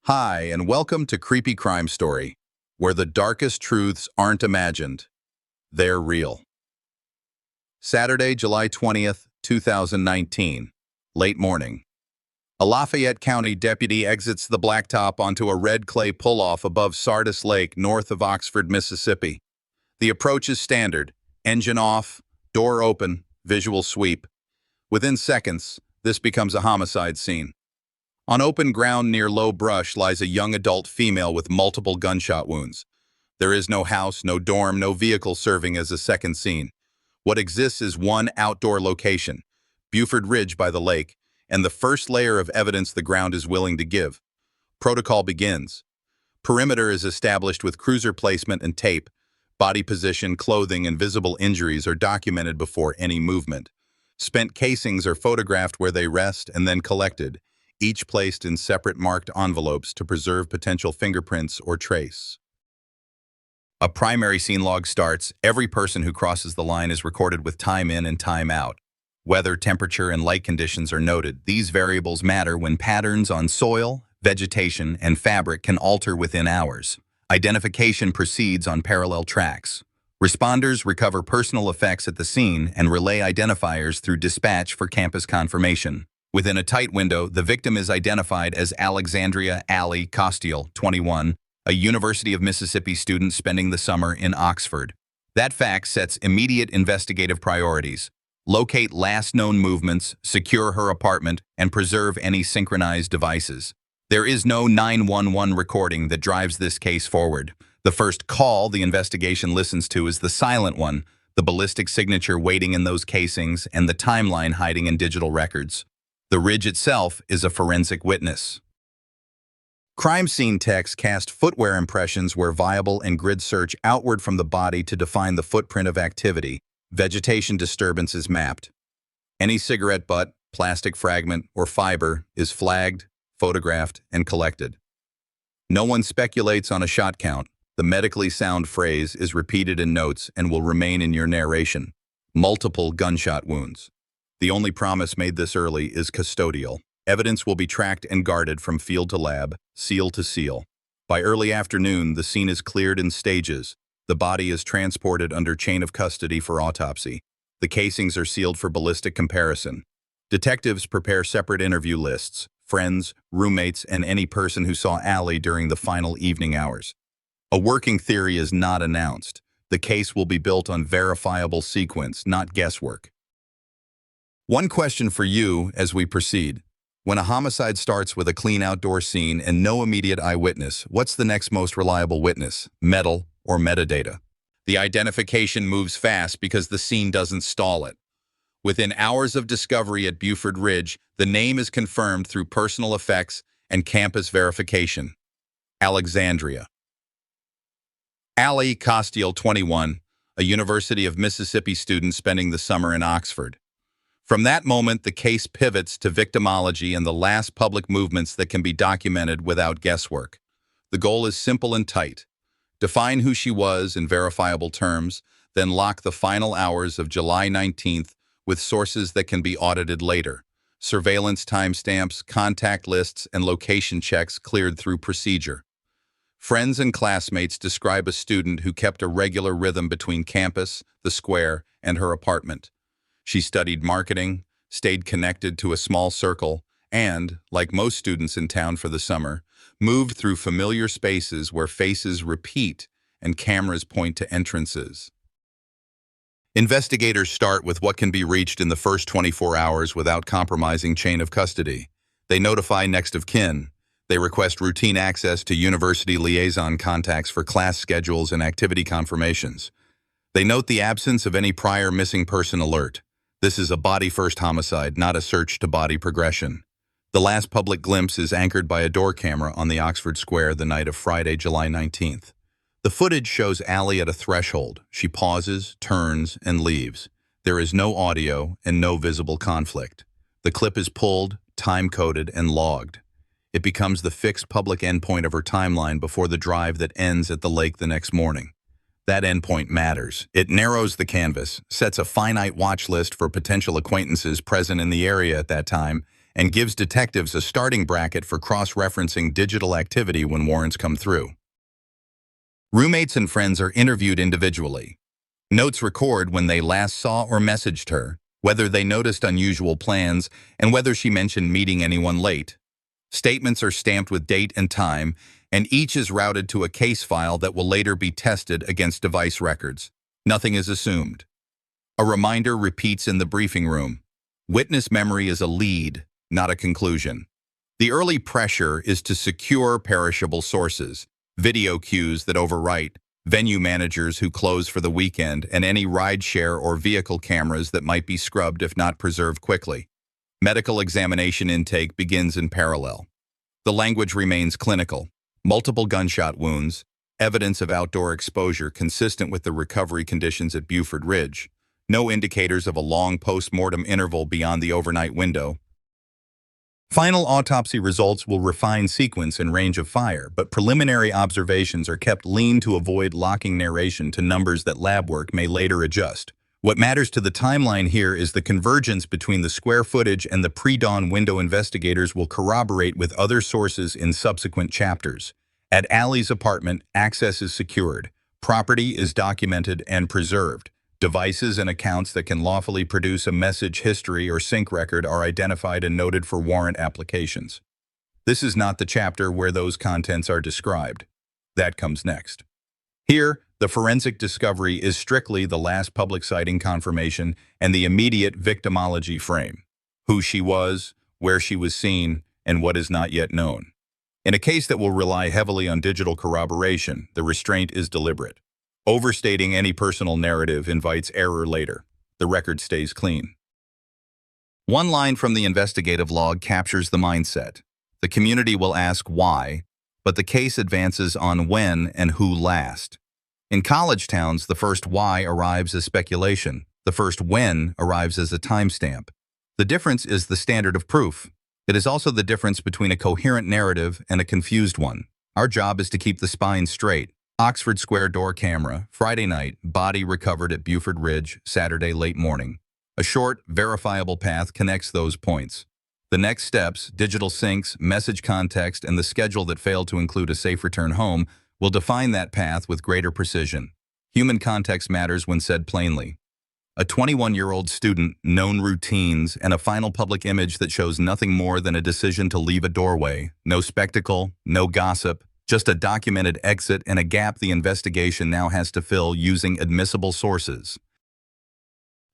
Hi, and welcome to Creepy Crime Story, where the darkest truths aren't imagined, they're real. Saturday, July 20th, 2019, late morning. A Lafayette County deputy exits the blacktop onto a red clay pull-off above Sardis Lake, north of Oxford, Mississippi. The approach is standard: engine off, door open, visual sweep. Within seconds, this becomes a homicide scene. On open ground near low brush lies a young adult female with multiple gunshot wounds. There is no house, no dorm, no vehicle serving as a second scene. What exists is one outdoor location, Buford Ridge by the lake, and the first layer of evidence the ground is willing to give. Protocol begins. Perimeter is established with cruiser placement and tape. Body position, clothing, and visible injuries are documented before any movement. Spent casings are photographed where they rest and then collected, each placed in separate marked envelopes to preserve potential fingerprints or trace. A primary scene log starts. Every person who crosses the line is recorded with time in and time out. Weather, temperature, and light conditions are noted. These variables matter when patterns on soil, vegetation, and fabric can alter within hours. Identification proceeds on parallel tracks. Responders recover personal effects at the scene and relay identifiers through dispatch for campus confirmation. Within a tight window, the victim is identified as Alexandria Allie Costiel, 21, a University of Mississippi student spending the summer in Oxford. That fact sets immediate investigative priorities: locate last known movements, secure her apartment, and preserve any synchronized devices. There is no 911 recording that drives this case forward. The first call the investigation listens to is the silent one, the ballistic signature waiting in those casings and the timeline hiding in digital records. The ridge itself is a forensic witness. Crime scene techs cast footwear impressions where viable and grid search outward from the body to define the footprint of activity. Vegetation disturbance is mapped. Any cigarette butt, plastic fragment, or fiber is flagged, photographed, and collected. No one speculates on a shot count. The medically sound phrase is repeated in notes and will remain in your narration. Multiple gunshot wounds. The only promise made this early is custodial. Evidence will be tracked and guarded from field to lab, seal to seal. By early afternoon, the scene is cleared in stages. The body is transported under chain of custody for autopsy. The casings are sealed for ballistic comparison. Detectives prepare separate interview lists: friends, roommates, and any person who saw Allie during the final evening hours. A working theory is not announced. The case will be built on verifiable sequence, not guesswork. One question for you as we proceed. When a homicide starts with a clean outdoor scene and no immediate eyewitness, what's the next most reliable witness? Metal or metadata? The identification moves fast because the scene doesn't stall it. Within hours of discovery at Buford Ridge, the name is confirmed through personal effects and campus verification. Alexandria Allie Costiel, 21, a University of Mississippi student spending the summer in Oxford. From that moment, the case pivots to victimology and the last public movements that can be documented without guesswork. The goal is simple and tight. Define who she was in verifiable terms, then lock the final hours of July 19th with sources that can be audited later. Surveillance timestamps, contact lists, and location checks cleared through procedure. Friends and classmates describe a student who kept a regular rhythm between campus, the square, and her apartment. She studied marketing, stayed connected to a small circle, and, like most students in town for the summer, moved through familiar spaces where faces repeat and cameras point to entrances. Investigators start with what can be reached in the first 24 hours without compromising chain of custody. They notify next of kin. They request routine access to university liaison contacts for class schedules and activity confirmations. They note the absence of any prior missing person alert. This is a body-first homicide, not a search to body progression. The last public glimpse is anchored by a door camera on the Oxford Square the night of Friday, July 19th. The footage shows Allie at a threshold. She pauses, turns, and leaves. There is no audio and no visible conflict. The clip is pulled, time-coded, and logged. It becomes the fixed public endpoint of her timeline before the drive that ends at the lake the next morning. That endpoint matters. It narrows the canvas, sets a finite watch list for potential acquaintances present in the area at that time, and gives detectives a starting bracket for cross-referencing digital activity when warrants come through. Roommates and friends are interviewed individually. Notes record when they last saw or messaged her, whether they noticed unusual plans, and whether she mentioned meeting anyone late. Statements are stamped with date and time, and each is routed to a case file that will later be tested against device records. Nothing is assumed. A reminder repeats in the briefing room. Witness memory is a lead, not a conclusion. The early pressure is to secure perishable sources, video cues that overwrite, venue managers who close for the weekend, and any rideshare or vehicle cameras that might be scrubbed if not preserved quickly. Medical examination intake begins in parallel. The language remains clinical. Multiple gunshot wounds, evidence of outdoor exposure consistent with the recovery conditions at Buford Ridge, no indicators of a long post-mortem interval beyond the overnight window. Final autopsy results will refine sequence and range of fire, but preliminary observations are kept lean to avoid locking narration to numbers that lab work may later adjust. What matters to the timeline here is the convergence between the square footage and the pre-dawn window. Investigators will corroborate with other sources in subsequent chapters. At Allie's apartment, access is secured. Property is documented and preserved. Devices and accounts that can lawfully produce a message history or sync record are identified and noted for warrant applications. This is not the chapter where those contents are described. That comes next. Here, the forensic discovery is strictly the last public sighting confirmation and the immediate victimology frame. Who she was, where she was seen, and what is not yet known. In a case that will rely heavily on digital corroboration, the restraint is deliberate. Overstating any personal narrative invites error later. The record stays clean. One line from the investigative log captures the mindset. The community will ask why, but the case advances on when and who last. In college towns, the first why arrives as speculation. The first when arrives as a timestamp. The difference is the standard of proof. It is also the difference between a coherent narrative and a confused one. Our job is to keep the spine straight. Oxford Square door camera, Friday night, body recovered at Buford Ridge, Saturday late morning. A short, verifiable path connects those points. The next steps, digital syncs, message context, and the schedule that failed to include a safe return home, will define that path with greater precision. Human context matters when said plainly. A 21-year-old student, known routines, and a final public image that shows nothing more than a decision to leave a doorway. No spectacle, no gossip, just a documented exit and a gap the investigation now has to fill using admissible sources.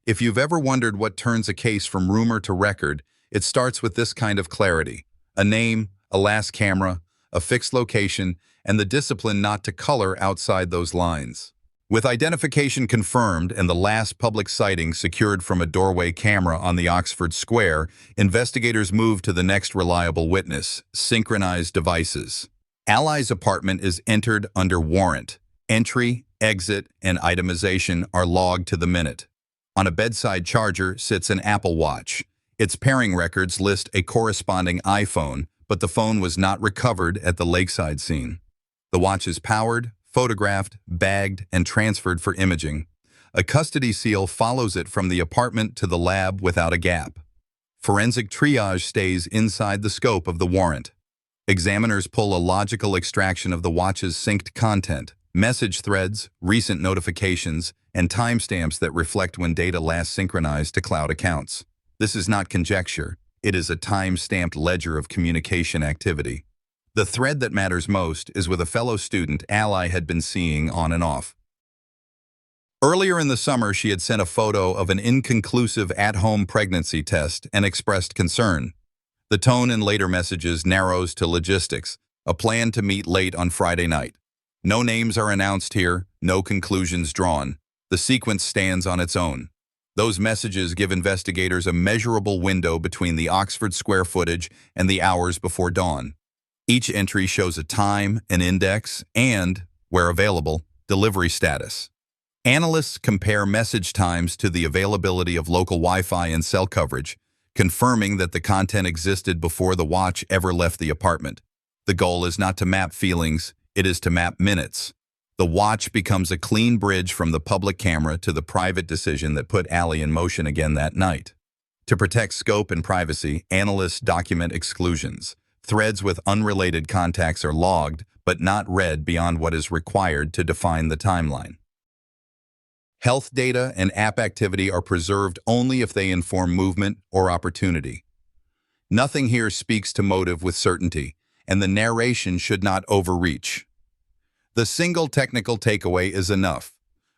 If you've ever wondered what turns a case from rumor to record, it starts with this kind of clarity. A name, a last camera, a fixed location, and the discipline not to color outside those lines. With identification confirmed and the last public sighting secured from a doorway camera on the Oxford Square, investigators move to the next reliable witness, synchronized devices. Allie's apartment is entered under warrant. Entry, exit, and itemization are logged to the minute. On a bedside charger sits an Apple Watch. Its pairing records list a corresponding iPhone, but the phone was not recovered at the lakeside scene. The watch is powered, photographed, bagged, and transferred for imaging. A custody seal follows it from the apartment to the lab without a gap. Forensic triage stays inside the scope of the warrant. Examiners pull a logical extraction of the watch's synced content, message threads, recent notifications, and timestamps that reflect when data last synchronized to cloud accounts. This is not conjecture. It is a time-stamped ledger of communication activity. The thread that matters most is with a fellow student Allie had been seeing on and off. Earlier in the summer, she had sent a photo of an inconclusive at-home pregnancy test and expressed concern. The tone in later messages narrows to logistics, a plan to meet late on Friday night. No names are announced here, no conclusions drawn. The sequence stands on its own. Those messages give investigators a measurable window between the Oxford Square footage and the hours before dawn. Each entry shows a time, an index, and, where available, delivery status. Analysts compare message times to the availability of local Wi-Fi and cell coverage, confirming that the content existed before the watch ever left the apartment. The goal is not to map feelings, it is to map minutes. The watch becomes a clean bridge from the public camera to the private decision that put Allie in motion again that night. To protect scope and privacy, analysts document exclusions. Threads with unrelated contacts are logged, but not read beyond what is required to define the timeline. Health data and app activity are preserved only if they inform movement or opportunity. Nothing here speaks to motive with certainty, and the narration should not overreach. The single technical takeaway is enough.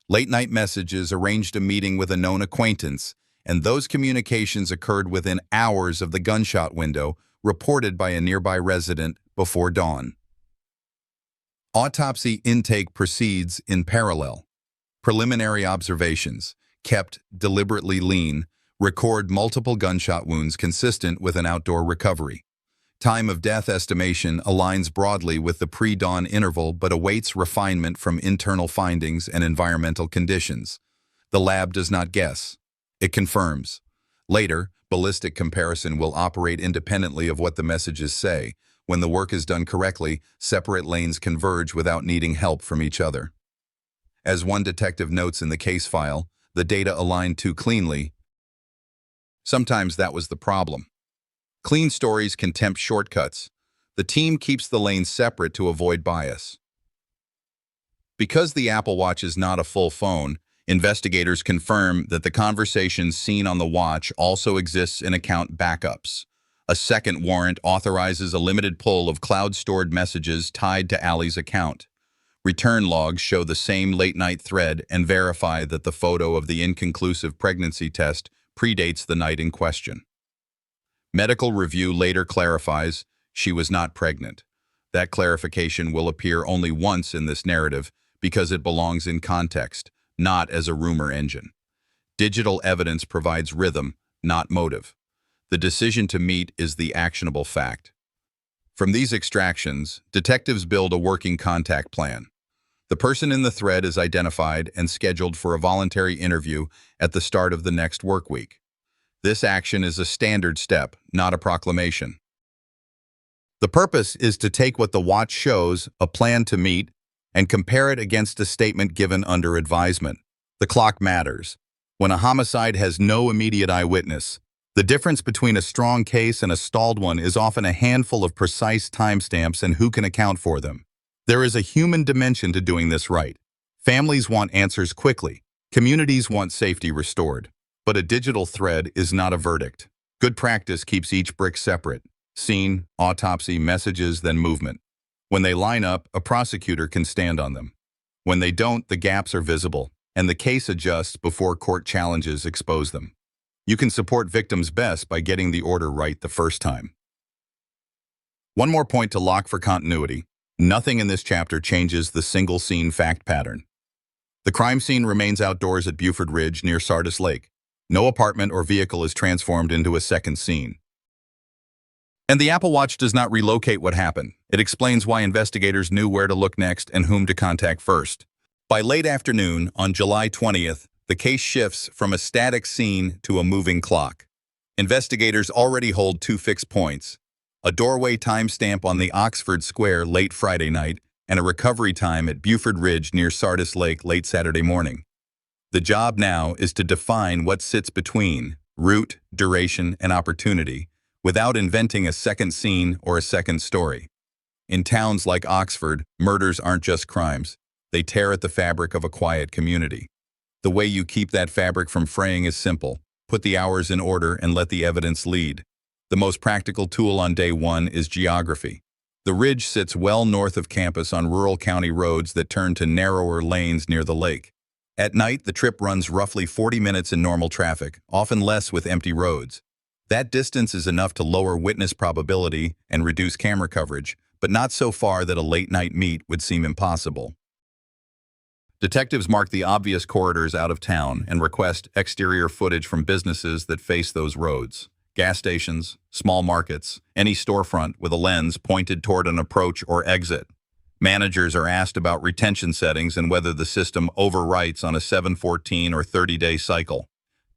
Late-night messages arranged a meeting with a known acquaintance, and those communications occurred within hours of the gunshot window reported by a nearby resident before dawn. Autopsy intake proceeds in parallel. Preliminary observations, kept deliberately lean, record multiple gunshot wounds consistent with an outdoor recovery. Time of death estimation aligns broadly with the pre-dawn interval but awaits refinement from internal findings and environmental conditions. The lab does not guess. It confirms. Later, ballistic comparison will operate independently of what the messages say. When the work is done correctly, separate lanes converge without needing help from each other. As one detective notes in the case file, the data aligned too cleanly. Sometimes that was the problem. Clean stories can tempt shortcuts. The team keeps the lanes separate to avoid bias. Because the Apple Watch is not a full phone, investigators confirm that the conversations seen on the watch also exists in account backups. A second warrant authorizes a limited pull of cloud-stored messages tied to Allie's account. Return logs show the same late-night thread and verify that the photo of the inconclusive pregnancy test predates the night in question. Medical review later clarifies she was not pregnant. That clarification will appear only once in this narrative because it belongs in context, not as a rumor engine. Digital evidence provides rhythm, not motive. The decision to meet is the actionable fact. From these extractions, detectives build a working contact plan. The person in the thread is identified and scheduled for a voluntary interview at the start of the next work week. This action is a standard step, not a proclamation. The purpose is to take what the watch shows, a plan to meet, and compare it against a statement given under advisement. The clock matters. When a homicide has no immediate eyewitness, the difference between a strong case and a stalled one is often a handful of precise timestamps and who can account for them. There is a human dimension to doing this right. Families want answers quickly. Communities want safety restored. But a digital thread is not a verdict. Good practice keeps each brick separate. Scene, autopsy, messages, then movement. When they line up, a prosecutor can stand on them. When they don't, the gaps are visible, and the case adjusts before court challenges expose them. You can support victims best by getting the order right the first time. One more point to lock for continuity. Nothing in this chapter changes the single scene fact pattern. The crime scene remains outdoors at Buford Ridge near Sardis Lake. No apartment or vehicle is transformed into a second scene. And the Apple Watch does not relocate what happened. It explains why investigators knew where to look next and whom to contact first. By late afternoon, on July 20th, the case shifts from a static scene to a moving clock. Investigators already hold two fixed points: a doorway timestamp on the Oxford Square late Friday night, and a recovery time at Buford Ridge near Sardis Lake late Saturday morning. The job now is to define what sits between route, duration, and opportunity without inventing a second scene or a second story. In towns like Oxford, murders aren't just crimes. They tear at the fabric of a quiet community. The way you keep that fabric from fraying is simple. Put the hours in order and let the evidence lead. The most practical tool on day one is geography. The ridge sits well north of campus on rural county roads that turn to narrower lanes near the lake. At night, the trip runs roughly 40 minutes in normal traffic, often less with empty roads. That distance is enough to lower witness probability and reduce camera coverage, but not so far that a late-night meet would seem impossible. Detectives mark the obvious corridors out of town and request exterior footage from businesses that face those roads. Gas stations, small markets, any storefront with a lens pointed toward an approach or exit. Managers are asked about retention settings and whether the system overwrites on a 7-14 or 30-day cycle.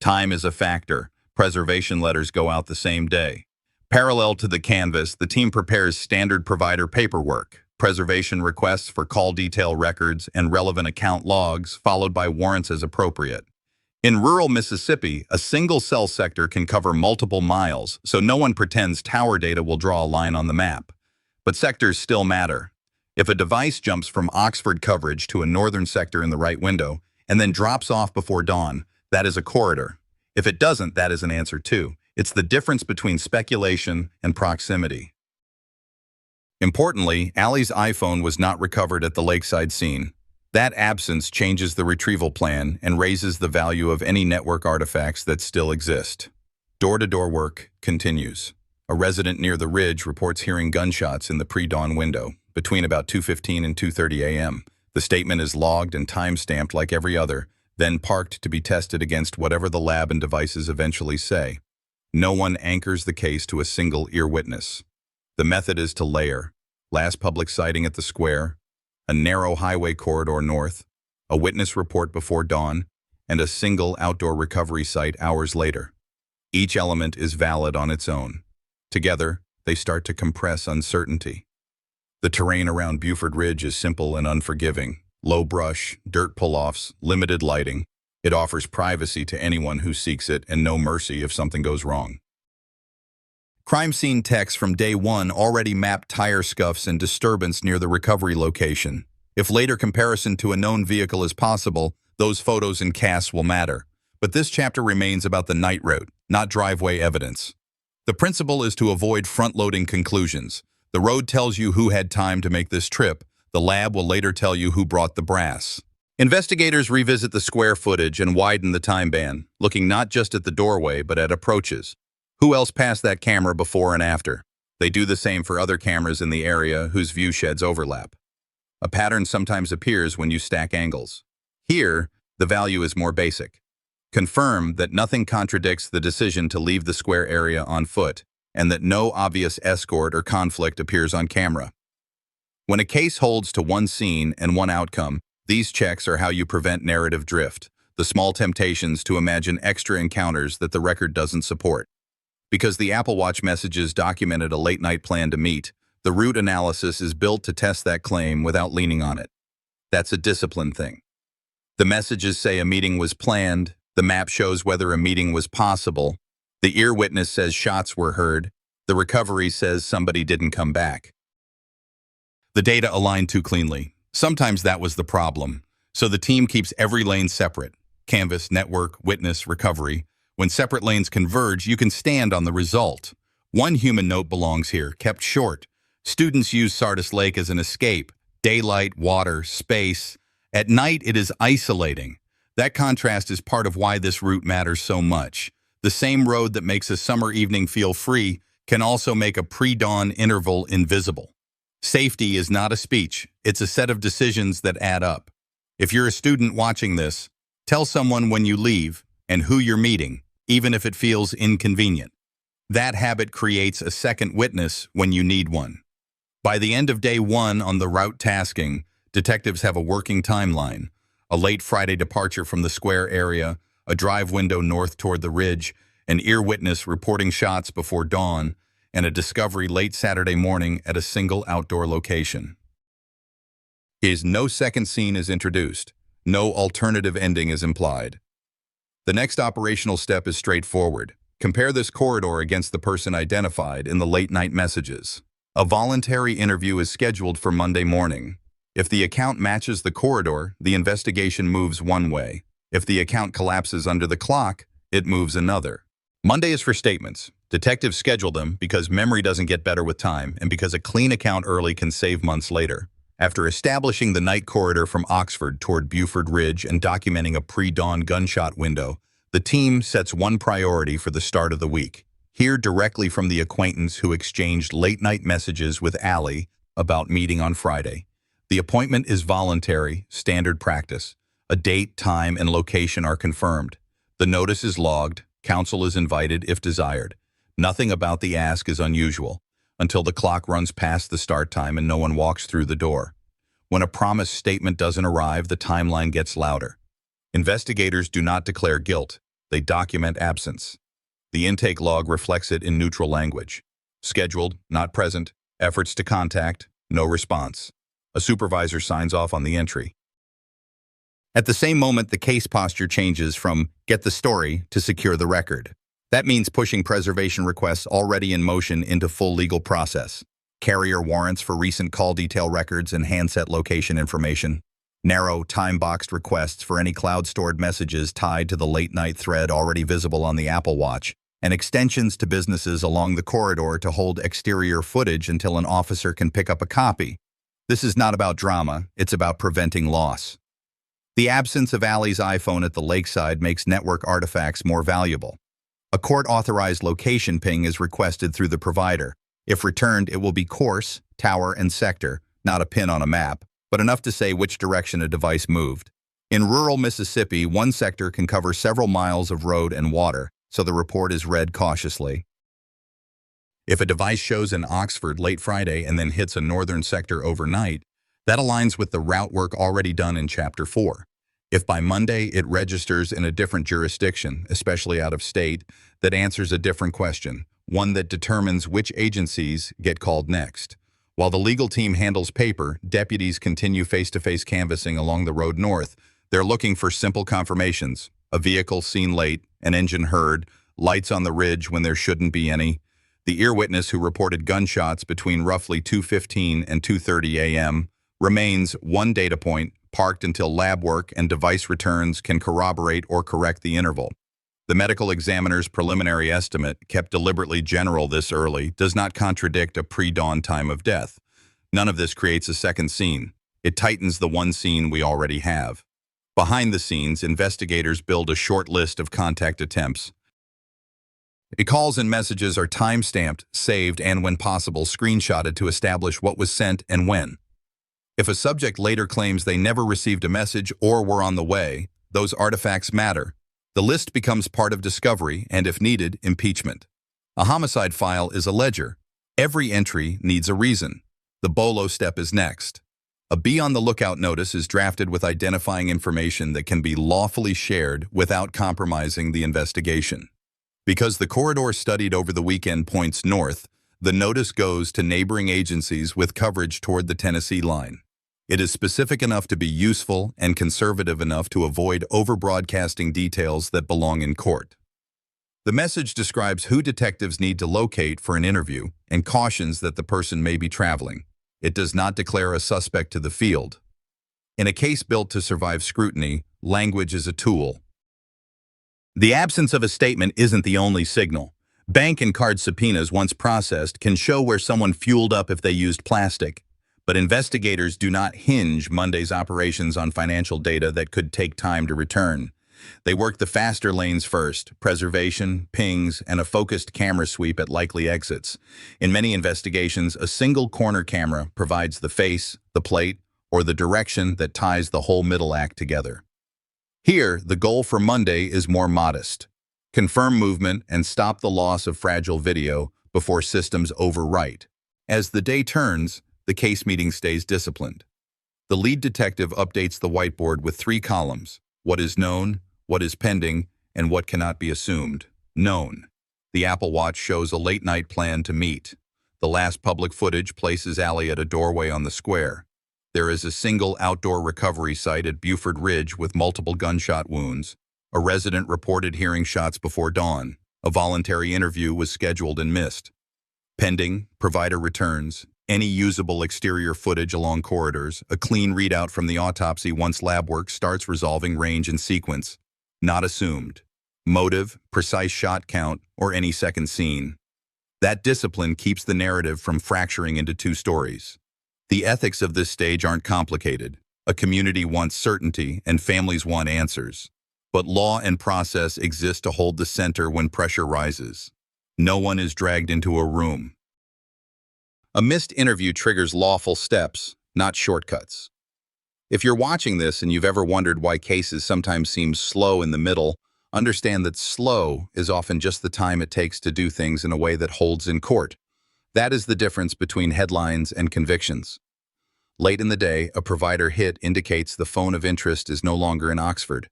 Time is a factor. Preservation letters go out the same day. Parallel to the canvas, the team prepares standard provider paperwork, preservation requests for call detail records and relevant account logs, followed by warrants as appropriate. In rural Mississippi, a single cell sector can cover multiple miles, so no one pretends tower data will draw a line on the map. But sectors still matter. If a device jumps from Oxford coverage to a northern sector in the right window, and then drops off before dawn, that is a corridor. If it doesn't, that is an answer too. It's the difference between speculation and proximity. Importantly, Allie's iPhone was not recovered at the lakeside scene. That absence changes the retrieval plan and raises the value of any network artifacts that still exist. Door-to-door work continues. A resident near the ridge reports hearing gunshots in the pre-dawn window, between about 2:15 and 2:30 a.m. The statement is logged and time-stamped like every other, then parked to be tested against whatever the lab and devices eventually say. No one anchors the case to a single ear witness. The method is to layer. Last public sighting at the square, a narrow highway corridor north, a witness report before dawn, and a single outdoor recovery site hours later. Each element is valid on its own. Together, they start to compress uncertainty. The terrain around Buford Ridge is simple and unforgiving. Low brush, dirt pull-offs, limited lighting. It offers privacy to anyone who seeks it and no mercy if something goes wrong. Crime scene techs from day one already mapped tire scuffs and disturbance near the recovery location. If later comparison to a known vehicle is possible, those photos and casts will matter. But this chapter remains about the night route, not driveway evidence. The principle is to avoid front-loading conclusions. The road tells you who had time to make this trip. The lab will later tell you who brought the brass. Investigators revisit the square footage and widen the time band, looking not just at the doorway but at approaches. Who else passed that camera before and after? They do the same for other cameras in the area whose view sheds overlap. A pattern sometimes appears when you stack angles. Here, the value is more basic. Confirm that nothing contradicts the decision to leave the square area on foot, and that no obvious escort or conflict appears on camera. When a case holds to one scene and one outcome, these checks are how you prevent narrative drift, the small temptations to imagine extra encounters that the record doesn't support. Because the Apple Watch messages documented a late-night plan to meet, the route analysis is built to test that claim without leaning on it. That's a discipline thing. The messages say a meeting was planned, the map shows whether a meeting was possible, the ear witness says shots were heard, the recovery says somebody didn't come back. The data align too cleanly. Sometimes that was the problem. So the team keeps every lane separate. Canvas, network, witness, recovery. When separate lanes converge, you can stand on the result. One human note belongs here, kept short. Students use Sardis Lake as an escape. Daylight, water, space. At night, it is isolating. That contrast is part of why this route matters so much. The same road that makes a summer evening feel free can also make a pre-dawn interval invisible. Safety is not a speech. It's a set of decisions that add up. If you're a student watching this, tell someone when you leave and who you're meeting, even if it feels inconvenient. That habit creates a second witness when you need one. By the end of day one on the route tasking, detectives have a working timeline. A late Friday departure from the square area, a drive window north toward the ridge, an ear witness reporting shots before dawn, and a discovery late Saturday morning at a single outdoor location. No second scene is introduced. No alternative ending is implied. The next operational step is straightforward. Compare this corridor against the person identified in the late-night messages. A voluntary interview is scheduled for Monday morning. If the account matches the corridor, the investigation moves one way. If the account collapses under the clock, it moves another. Monday is for statements. Detectives schedule them because memory doesn't get better with time and because a clean account early can save months later. After establishing the night corridor from Oxford toward Buford Ridge and documenting a pre-dawn gunshot window, the team sets one priority for the start of the week. Hear directly from the acquaintance who exchanged late-night messages with Allie about meeting on Friday. The appointment is voluntary, standard practice. A date, time, and location are confirmed. The notice is logged. Counsel is invited if desired. Nothing about the ask is unusual, until the clock runs past the start time and no one walks through the door. When a promised statement doesn't arrive, the timeline gets louder. Investigators do not declare guilt. They document absence. The intake log reflects it in neutral language. Scheduled, not present. Efforts to contact, no response. A supervisor signs off on the entry. At the same moment, the case posture changes from get the story to secure the record. That means pushing preservation requests already in motion into full legal process. Carrier warrants for recent call detail records and handset location information. Narrow, time-boxed requests for any cloud-stored messages tied to the late-night thread already visible on the Apple Watch, and extensions to businesses along the corridor to hold exterior footage until an officer can pick up a copy. This is not about drama, it's about preventing loss. The absence of Allie's iPhone at the lakeside makes network artifacts more valuable. A court-authorized location ping is requested through the provider. If returned, it will be course, tower, and sector, not a pin on a map, but enough to say which direction a device moved. In rural Mississippi, one sector can cover several miles of road and water, so the report is read cautiously. If a device shows in Oxford late Friday and then hits a northern sector overnight, that aligns with the route work already done in Chapter 4. If by Monday it registers in a different jurisdiction, especially out of state, that answers a different question, one that determines which agencies get called next. While the legal team handles paper, deputies continue face-to-face canvassing along the road north. They're looking for simple confirmations: a vehicle seen late, an engine heard, lights on the ridge when there shouldn't be any. The ear witness who reported gunshots between roughly 2:15 and 2:30 a.m. remains one data point, parked until lab work and device returns can corroborate or correct the interval. The medical examiner's preliminary estimate, kept deliberately general this early, does not contradict a pre-dawn time of death. None of this creates a second scene. It tightens the one scene we already have. Behind the scenes, investigators build a short list of contact attempts. Calls and messages are time-stamped, saved, and when possible, screenshotted to establish what was sent and when. If a subject later claims they never received a message or were on the way, those artifacts matter. The list becomes part of discovery and, if needed, impeachment. A homicide file is a ledger. Every entry needs a reason. The BOLO step is next. A be on the lookout notice is drafted with identifying information that can be lawfully shared without compromising the investigation. Because the corridor studied over the weekend points north, the notice goes to neighboring agencies with coverage toward the Tennessee line. It is specific enough to be useful and conservative enough to avoid over-broadcasting details that belong in court. The message describes who detectives need to locate for an interview and cautions that the person may be traveling. It does not declare a suspect to the field. In a case built to survive scrutiny, language is a tool. The absence of a statement isn't the only signal. Bank and card subpoenas, once processed, can show where someone fueled up if they used plastic. But investigators do not hinge Monday's operations on financial data that could take time to return. They work the faster lanes first: preservation, pings, and a focused camera sweep at likely exits. In many investigations, a single corner camera provides the face, the plate, or the direction that ties the whole middle act together. Here, the goal for Monday is more modest: confirm movement and stop the loss of fragile video before systems overwrite. As the day turns, the case meeting stays disciplined. The lead detective updates the whiteboard with 3 columns: what is known, what is pending, and what cannot be assumed. Known. The Apple Watch shows a late-night plan to meet. The last public footage places Allie at a doorway on the square. There is a single outdoor recovery site at Buford Ridge with multiple gunshot wounds. A resident reported hearing shots before dawn. A voluntary interview was scheduled and missed. Pending, provider returns, any usable exterior footage along corridors, a clean readout from the autopsy once lab work starts resolving range and sequence. Not assumed. Motive, precise shot count, or any second scene. That discipline keeps the narrative from fracturing into 2 stories. The ethics of this stage aren't complicated. A community wants certainty and families want answers. But law and process exist to hold the center when pressure rises. No one is dragged into a room. A missed interview triggers lawful steps, not shortcuts. If you're watching this and you've ever wondered why cases sometimes seem slow in the middle, understand that slow is often just the time it takes to do things in a way that holds in court. That is the difference between headlines and convictions. Late in the day, a provider hit indicates the phone of interest is no longer in Oxford.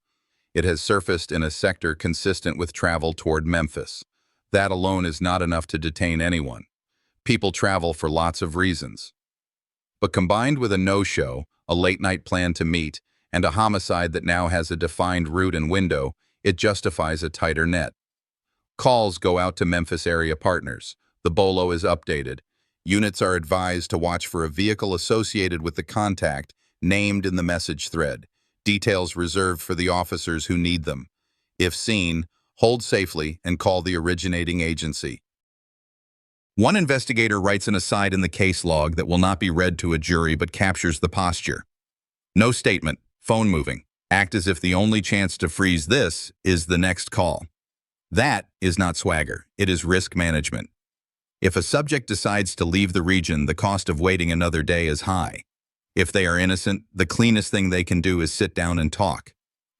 It has surfaced in a sector consistent with travel toward Memphis. That alone is not enough to detain anyone. People travel for lots of reasons. But combined with a no-show, a late-night plan to meet, and a homicide that now has a defined route and window, it justifies a tighter net. Calls go out to Memphis area partners. The BOLO is updated. Units are advised to watch for a vehicle associated with the contact named in the message thread. Details reserved for the officers who need them. If seen, hold safely and call the originating agency. One investigator writes an aside in the case log that will not be read to a jury but captures the posture. No statement, phone moving. Act as if the only chance to freeze this is the next call. That is not swagger, it is risk management. If a subject decides to leave the region, the cost of waiting another day is high. If they are innocent, the cleanest thing they can do is sit down and talk.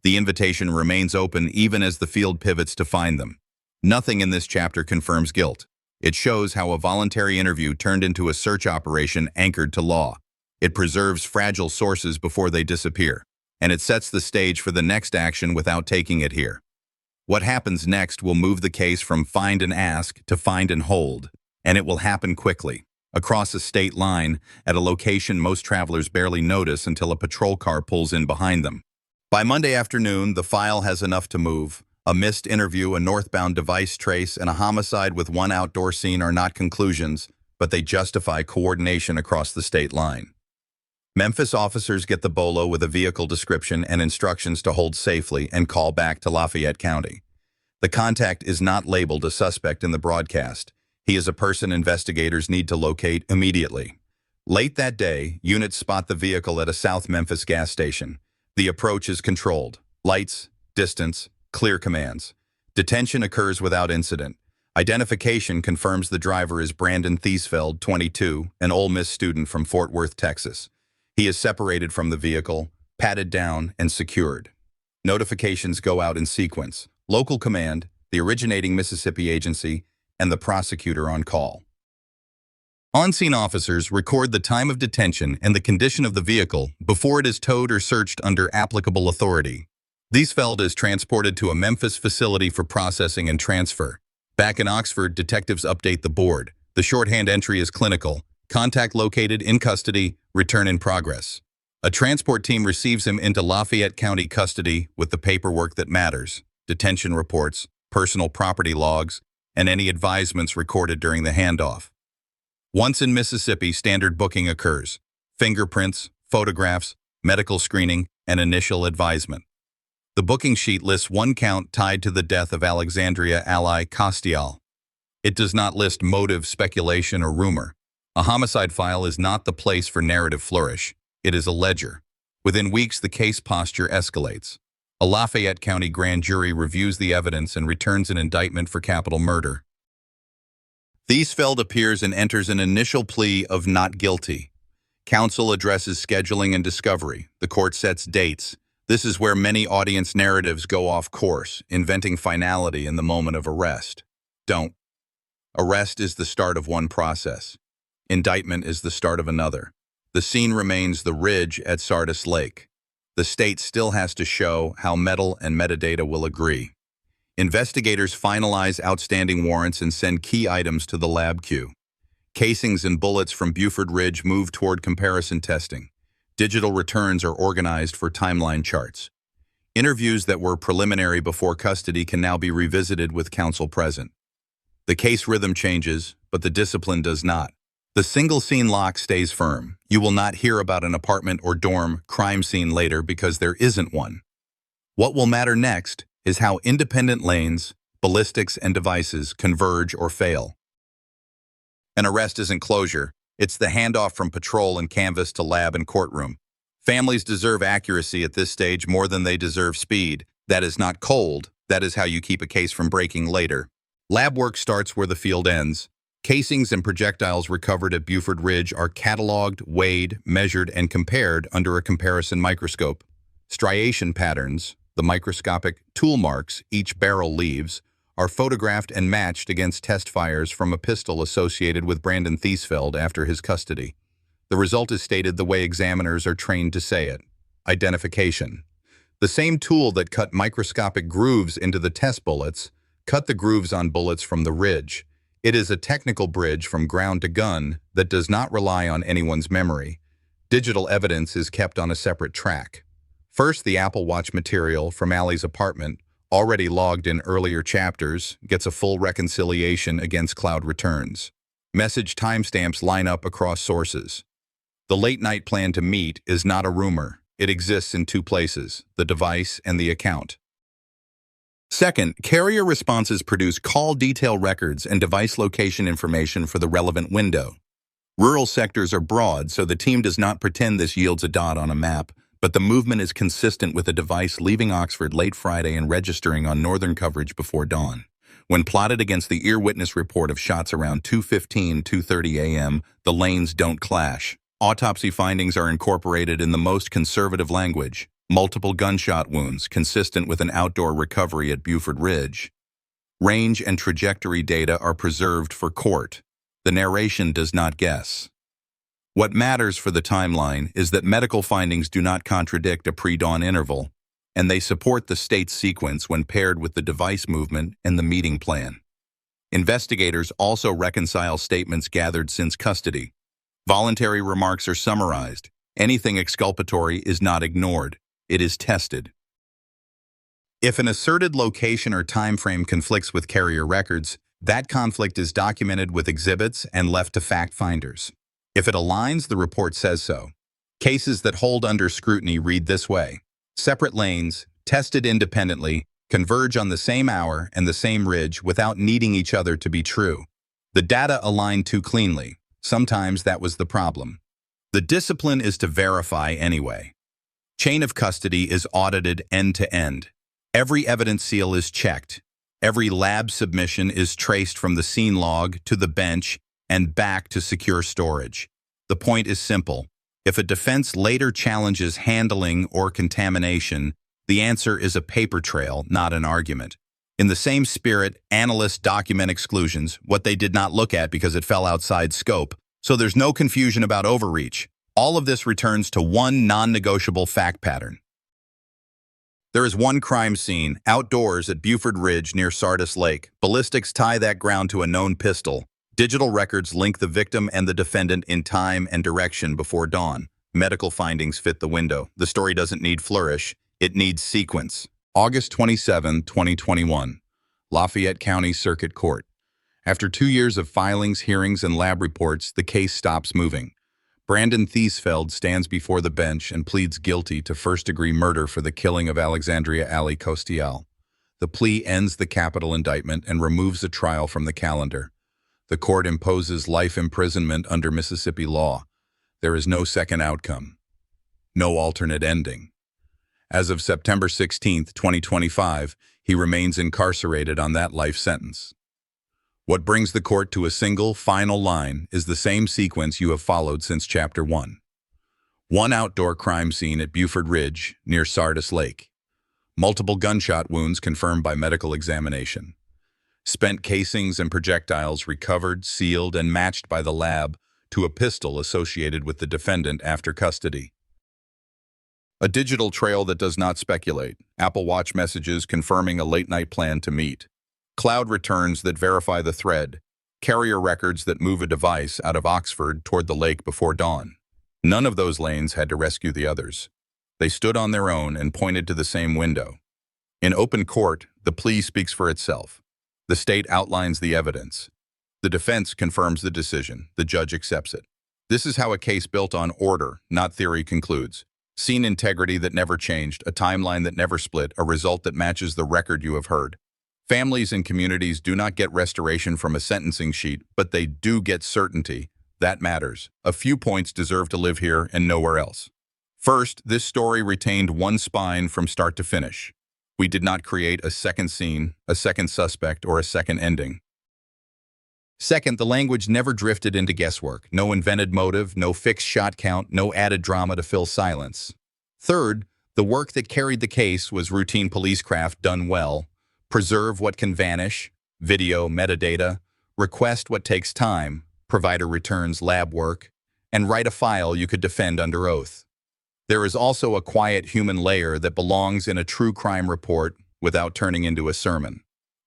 The invitation remains open even as the field pivots to find them. Nothing in this chapter confirms guilt. It shows how a voluntary interview turned into a search operation anchored to law. It preserves fragile sources before they disappear, and it sets the stage for the next action without taking it here. What happens next will move the case from find and ask to find and hold, and it will happen quickly, across a state line, at a location most travelers barely notice until a patrol car pulls in behind them. By Monday afternoon, the file has enough to move. A missed interview, a northbound device trace, and a homicide with one outdoor scene are not conclusions, but they justify coordination across the state line. Memphis officers get the BOLO with a vehicle description and instructions to hold safely and call back to Lafayette County. The contact is not labeled a suspect in the broadcast. He is a person investigators need to locate immediately. Late that day, units spot the vehicle at a South Memphis gas station. The approach is controlled. Lights, distance, clear commands. Detention occurs without incident. Identification confirms the driver is Brandon Thiesfeld, 22, an Ole Miss student from Fort Worth, Texas. He is separated from the vehicle, patted down, and secured. Notifications go out in sequence. Local command, the originating Mississippi agency, and the prosecutor on call. On-scene officers record the time of detention and the condition of the vehicle before it is towed or searched under applicable authority. Thiesfeld is transported to a Memphis facility for processing and transfer. Back in Oxford, detectives update the board. The shorthand entry is clinical. Contact located, in custody, return in progress. A transport team receives him into Lafayette County custody with the paperwork that matters, detention reports, personal property logs, and any advisements recorded during the handoff. Once in Mississippi, standard booking occurs: fingerprints, photographs, medical screening, and initial advisement. The booking sheet lists one count tied to the death of Alexandria ally Costial. It does not list motive, speculation, or rumor. A homicide file is not the place for narrative flourish. It is a ledger. Within weeks, the case posture escalates. A Lafayette County grand jury reviews the evidence and returns an indictment for capital murder. Thiesfeld appears and enters an initial plea of not guilty. Counsel addresses scheduling and discovery. The court sets dates. This is where many audience narratives go off course, inventing finality in the moment of arrest. Don't. Arrest is the start of one process. Indictment is the start of another. The scene remains the ridge at Sardis Lake. The state still has to show how metal and metadata will agree. Investigators finalize outstanding warrants and send key items to the lab queue. Casings and bullets from Buford Ridge move toward comparison testing. Digital returns are organized for timeline charts. Interviews that were preliminary before custody can now be revisited with counsel present. The case rhythm changes, but the discipline does not. The single scene lock stays firm. You will not hear about an apartment or dorm crime scene later because there isn't one. What will matter next is how independent lanes, ballistics, and devices converge or fail. An arrest isn't closure. It's the handoff from patrol and canvas to lab and courtroom. Families deserve accuracy at this stage more than they deserve speed. That is not cold. That is how you keep a case from breaking later. Lab work starts where the field ends. Casings and projectiles recovered at Buford Ridge are cataloged, weighed, measured, and compared under a comparison microscope. Striation patterns, the microscopic tool marks each barrel leaves, are photographed and matched against test fires from a pistol associated with Brandon Thiesfeld after his custody. The result is stated the way examiners are trained to say it: identification. The same tool that cut microscopic grooves into the test bullets cut the grooves on bullets from the ridge. It is a technical bridge from ground to gun that does not rely on anyone's memory. Digital evidence is kept on a separate track. First, the Apple Watch material from Allie's apartment, already logged in earlier chapters, gets a full reconciliation against cloud returns. Message timestamps line up across sources. The late-night plan to meet is not a rumor. It exists in two places, the device and the account. Second, carrier responses produce call detail records and device location information for the relevant window. Rural sectors are broad, so the team does not pretend this yields a dot on a map, but the movement is consistent with a device leaving Oxford late Friday and registering on northern coverage before dawn. When plotted against the ear witness report of shots around 2:15, 2:30 a.m., the lanes don't clash. Autopsy findings are incorporated in the most conservative language. Multiple gunshot wounds, consistent with an outdoor recovery at Buford Ridge. Range and trajectory data are preserved for court. The narration does not guess. What matters for the timeline is that medical findings do not contradict a pre-dawn interval, and they support the state's sequence when paired with the device movement and the meeting plan. Investigators also reconcile statements gathered since custody. Voluntary remarks are summarized. Anything exculpatory is not ignored. It is tested. If an asserted location or time frame conflicts with carrier records, that conflict is documented with exhibits and left to fact finders. If it aligns, the report says so. Cases that hold under scrutiny read this way. Separate lanes, tested independently, converge on the same hour and the same ridge without needing each other to be true. The data aligned too cleanly. Sometimes that was the problem. The discipline is to verify anyway. Chain of custody is audited end to end. Every evidence seal is checked. Every lab submission is traced from the scene log to the bench and back to secure storage. The point is simple. If a defense later challenges handling or contamination, the answer is a paper trail, not an argument. In the same spirit, analysts document exclusions, what they did not look at because it fell outside scope, so there's no confusion about overreach. All of this returns to one non-negotiable fact pattern. There is one crime scene, outdoors at Buford Ridge near Sardis Lake. Ballistics tie that ground to a known pistol. Digital records link the victim and the defendant in time and direction before dawn. Medical findings fit the window. The story doesn't need flourish, it needs sequence. August 27, 2021. Lafayette County Circuit Court. After 2 years of filings, hearings, and lab reports, the case stops moving. Brandon Thiesfeld stands before the bench and pleads guilty to first-degree murder for the killing of Alexandria Ali Costial. The plea ends the capital indictment and removes a trial from the calendar. The court imposes life imprisonment under Mississippi law. There is no second outcome. No alternate ending. As of September 16, 2025, he remains incarcerated on that life sentence. What brings the court to a single, final line is the same sequence you have followed since Chapter 1. One outdoor crime scene at Buford Ridge, near Sardis Lake. Multiple gunshot wounds confirmed by medical examination. Spent casings and projectiles recovered, sealed, and matched by the lab to a pistol associated with the defendant after custody. A digital trail that does not speculate. Apple Watch messages confirming a late-night plan to meet. Cloud returns that verify the thread, carrier records that move a device out of Oxford toward the lake before dawn. None of those lanes had to rescue the others. They stood on their own and pointed to the same window. In open court, the plea speaks for itself. The state outlines the evidence. The defense confirms the decision. The judge accepts it. This is how a case built on order, not theory, concludes. Scene integrity that never changed, a timeline that never split, a result that matches the record you have heard. Families and communities do not get restoration from a sentencing sheet, but they do get certainty. That matters. A few points deserve to live here and nowhere else. First, this story retained one spine from start to finish. We did not create a second scene, a second suspect, or a second ending. Second, the language never drifted into guesswork. No invented motive, no fixed shot count, no added drama to fill silence. Third, the work that carried the case was routine police craft done well. Preserve what can vanish, video, metadata, request what takes time, provider returns lab work, and write a file you could defend under oath. There is also a quiet human layer that belongs in a true crime report without turning into a sermon.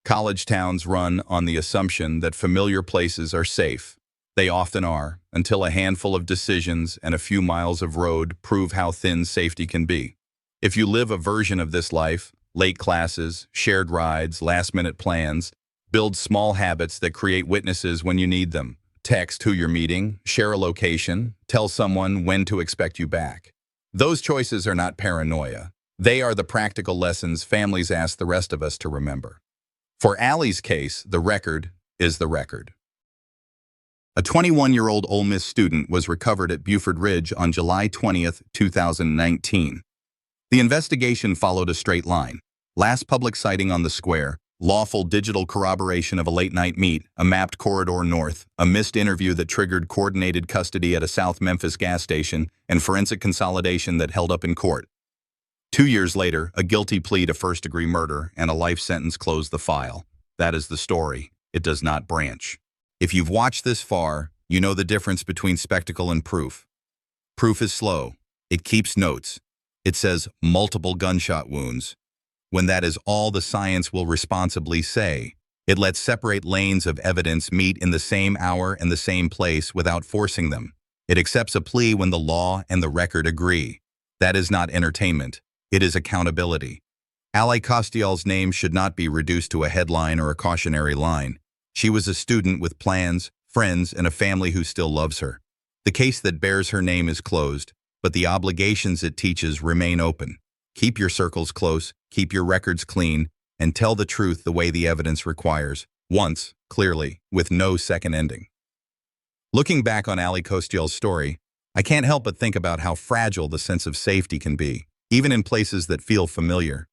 College towns run on the assumption that familiar places are safe. They often are, until a handful of decisions and a few miles of road prove how thin safety can be. If you live a version of this life, late classes, shared rides, last-minute plans, build small habits that create witnesses when you need them. Text who you're meeting, share a location, tell someone when to expect you back. Those choices are not paranoia. They are the practical lessons families ask the rest of us to remember. For Allie's case, the record is the record. A 21-year-old Ole Miss student was recovered at Buford Ridge on July 20th, 2019. The investigation followed a straight line. Last public sighting on the square, lawful digital corroboration of a late-night meet, a mapped corridor north, a missed interview that triggered coordinated custody at a South Memphis gas station, and forensic consolidation that held up in court. 2 years later, a guilty plea to first-degree murder and a life sentence closed the file. That is the story. It does not branch. If you've watched this far, you know the difference between spectacle and proof. Proof is slow. It keeps notes. It says multiple gunshot wounds, when that is all the science will responsibly say. It lets separate lanes of evidence meet in the same hour and the same place without forcing them. It accepts a plea when the law and the record agree. That is not entertainment. It is accountability. Allie Costial's name should not be reduced to a headline or a cautionary line. She was a student with plans, friends, and a family who still loves her. The case that bears her name is closed, but the obligations it teaches remain open. Keep your circles close, keep your records clean, and tell the truth the way the evidence requires, once, clearly, with no second ending. Looking back on Allie Costial's story, I can't help but think about how fragile the sense of safety can be, even in places that feel familiar.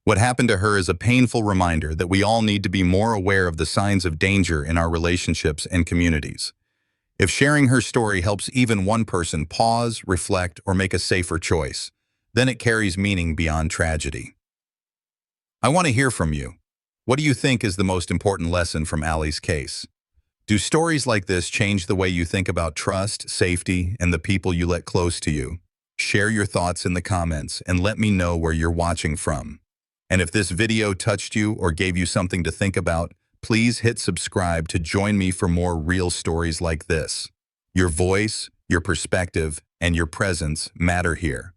What happened to her is a painful reminder that we all need to be more aware of the signs of danger in our relationships and communities. If sharing her story helps even one person pause, reflect, or make a safer choice, then it carries meaning beyond tragedy. I want to hear from you. What do you think is the most important lesson from Allie's case? Do stories like this change the way you think about trust, safety, and the people you let close to you? Share your thoughts in the comments and let me know where you're watching from. And if this video touched you or gave you something to think about, please hit subscribe to join me for more real stories like this. Your voice, your perspective, and your presence matter here.